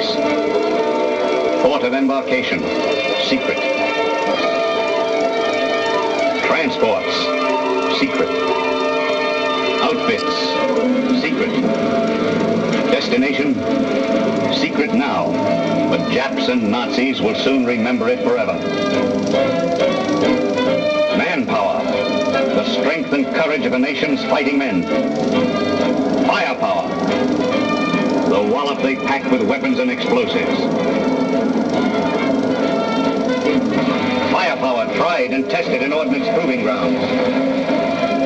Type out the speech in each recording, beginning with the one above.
space. Port of embarkation, secret. Transports, secret. Outfits, secret. Destination, secret now, but Japs and Nazis will soon remember it forever. Manpower, the strength and courage of a nation's fighting men. Firepower, the wallop they pack with weapons and explosives. Firepower tried and tested in ordnance proving grounds.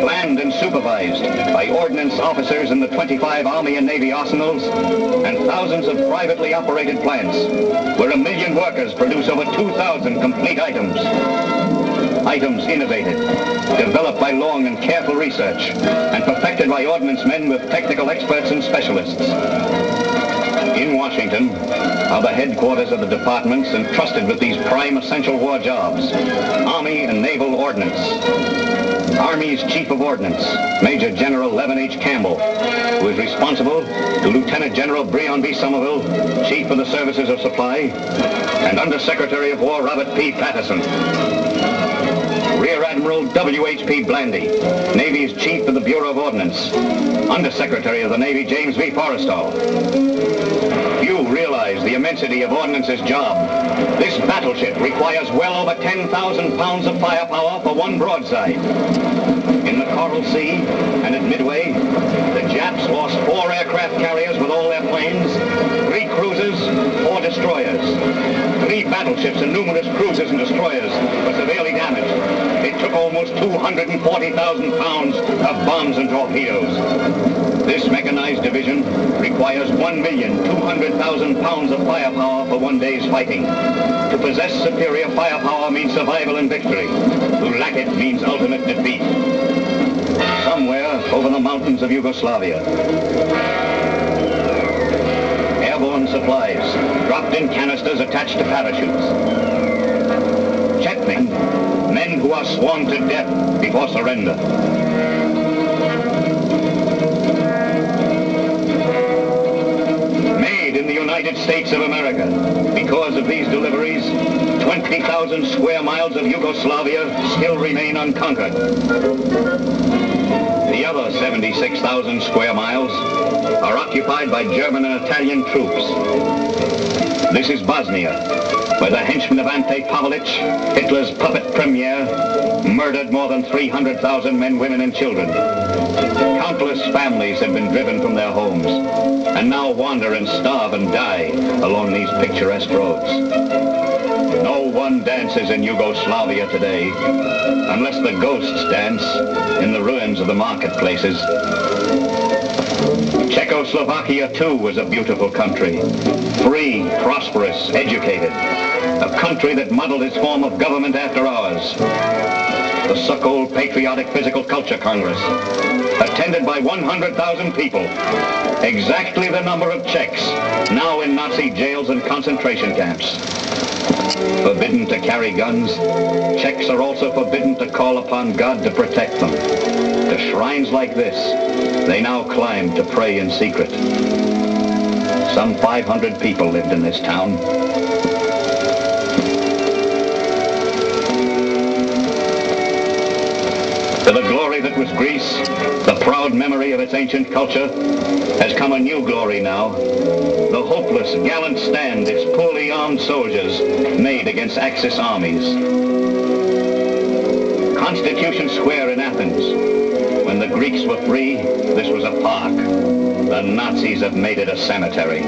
Planned and supervised by ordnance officers in the 25 Army and Navy arsenals and thousands of privately operated plants, where 1 million workers produce over 2,000 complete items. Items innovated, developed by long and careful research, and perfected by ordnance men with technical experts and specialists. In Washington are the headquarters of the departments entrusted with these prime essential war jobs, Army and Naval Ordnance. Army's Chief of Ordnance, Major General Levin H. Campbell, who is responsible to Lieutenant General Breon B. Somerville, Chief of the Services of Supply, and Undersecretary of War Robert P. Patterson. Rear Admiral W.H.P. Blandy, Navy's Chief of the Bureau of Ordnance, Undersecretary of the Navy James V. Forrestal. Few realize the immensity of Ordnance's job. This battleship requires well over 10,000 pounds of firepower for one broadside. In the Coral Sea and at Midway, the Japs lost 4 aircraft carriers with all their planes, 3 cruisers, 4 destroyers. 3 battleships and numerous cruisers and destroyers were severely damaged. It took almost 240,000 pounds of bombs and torpedoes. This mechanized division requires 1,200,000 pounds of firepower for one day's fighting. To possess superior firepower means survival and victory. To lack it means ultimate defeat. Somewhere over the mountains of Yugoslavia, airborne supplies dropped in canisters attached to parachutes. Chetmen, men who are sworn to death before surrender. Made in the United States of America. Because of these deliveries, 20,000 square miles of Yugoslavia still remain unconquered. The other 76,000 square miles are occupied by German and Italian troops. This is Bosnia, where the henchmen of Ante Pavelic, Hitler's puppet premier, murdered more than 300,000 men, women, and children. Countless families have been driven from their homes and now wander and starve and die along these picturesque roads. No one dances in Yugoslavia today unless the ghosts dance in the ruins of the marketplaces. Czechoslovakia, too, was a beautiful country. Free, prosperous, educated. A country that modeled its form of government after ours. The Sokol Patriotic Physical Culture Congress, attended by 100,000 people, exactly the number of Czechs now in Nazi jails and concentration camps. Forbidden to carry guns, Czechs are also forbidden to call upon God to protect them. To shrines like this, they now climb to pray in secret. Some 500 people lived in this town. To the glory that was Greece, the proud memory of its ancient culture, has come a new glory now. The hopeless, gallant stand its poorly armed soldiers made against Axis armies. Constitution Square in Athens. When the Greeks were free, this was a park. The Nazis have made it a cemetery.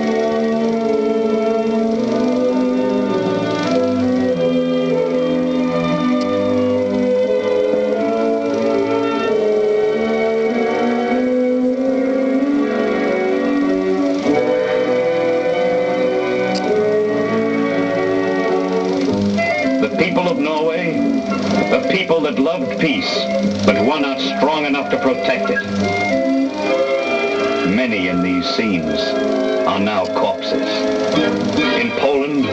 A people that loved peace, but were not strong enough to protect it. Many in these scenes are now corpses. In Poland,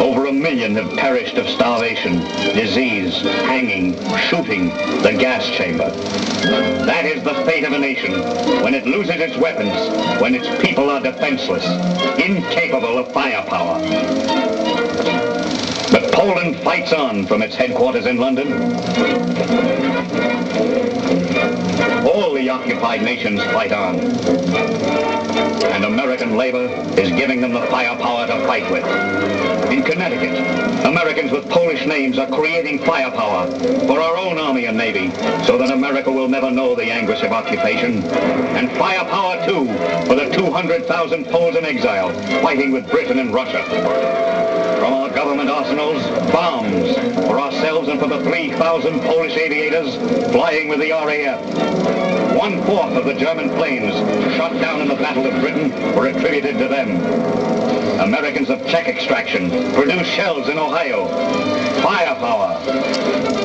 over 1 million men have perished of starvation, disease, hanging, shooting, the gas chamber. That is the fate of a nation when it loses its weapons, when its people are defenseless, incapable of firepower. But Poland fights on from its headquarters in London. All the occupied nations fight on. And American labor is giving them the firepower to fight with. In Connecticut, Americans with Polish names are creating firepower for our own Army and Navy so that America will never know the anguish of occupation. And firepower, too, for the 200,000 Poles in exile fighting with Britain and Russia. From our government arsenals, bombs for ourselves and for the 3,000 Polish aviators flying with the RAF. 1/4 of the German planes shot down in the Battle of Britain were attributed to them. Americans of Czech extraction produce shells in Ohio. Firepower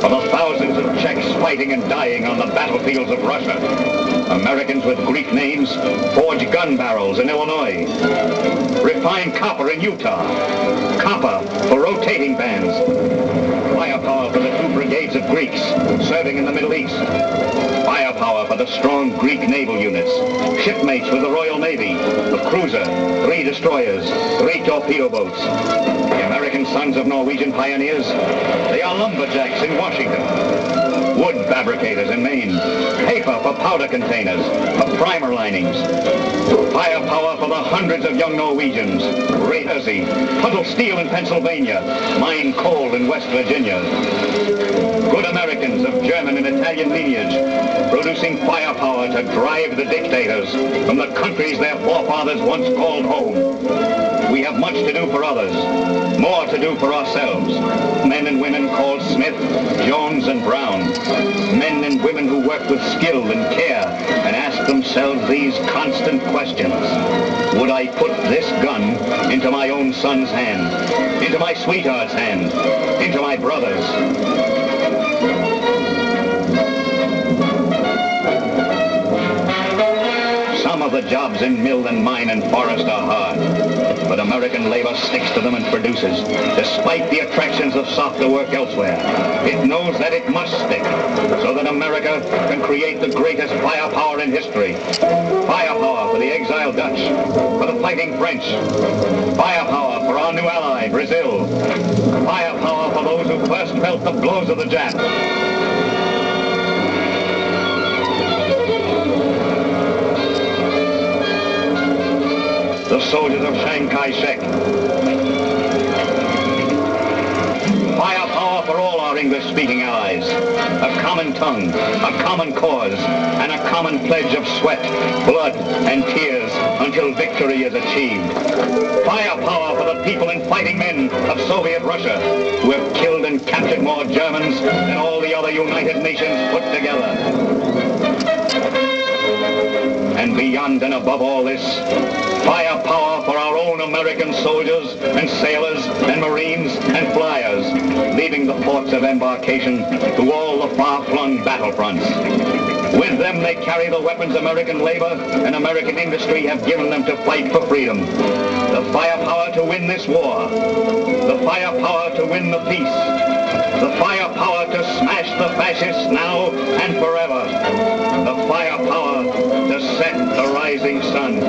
for the thousands of Czechs fighting and dying on the battlefields of Russia. Americans with Greek names forge gun barrels in Illinois. Refine copper in Utah. Copper for rotating bands. Firepower for the 2 brigades of Greeks serving in the Middle East. Firepower for the strong Greek naval units. Shipmates with the Royal Navy. The cruiser, 3 destroyers, 3 torpedo boats. The American sons of Norwegian pioneers, they are lumberjacks in Washington. Wood fabricators in Maine. Paper for powder containers, for primer linings. Firepower for the hundreds of young Norwegians. Ray Hersey, Huddle Steel in Pennsylvania. Mine Coal in West Virginia. Good Americans of German and Italian lineage, producing firepower to drive the dictators from the countries their forefathers once called home. We have much to do for others, more to do for ourselves. Men and women called Smith, Jones, and Brown. Men and women who work with skill and care and ask themselves these constant questions. Would I put this gun into my own son's hand, into my sweetheart's hand, into my brother's? Some of the jobs in mill and mine and forest are hard, but American labor sticks to them and produces, despite the attractions of softer work elsewhere. It knows that it must stick, so that America can create the greatest firepower in history. Firepower for the exiled Dutch, for the fighting French. Firepower for our new ally, Brazil. Firepower for those who first felt the blows of the Jap. The soldiers of Chiang Kai-shek. Firepower for all our English-speaking allies. A common tongue, a common cause, and a common pledge of sweat, blood, and tears until victory is achieved. Firepower for the people and fighting men of Soviet Russia, who have killed and captured more Germans than all the other United Nations put together. And beyond and above all this, firepower for our own American soldiers and sailors and Marines and flyers, leaving the ports of embarkation to all the far-flung battlefronts. With them they carry the weapons American labor and American industry have given them to fight for freedom. The firepower to win this war. The firepower to win the peace. The firepower to smash the fascists now and forever. The firepower to set the rising sun.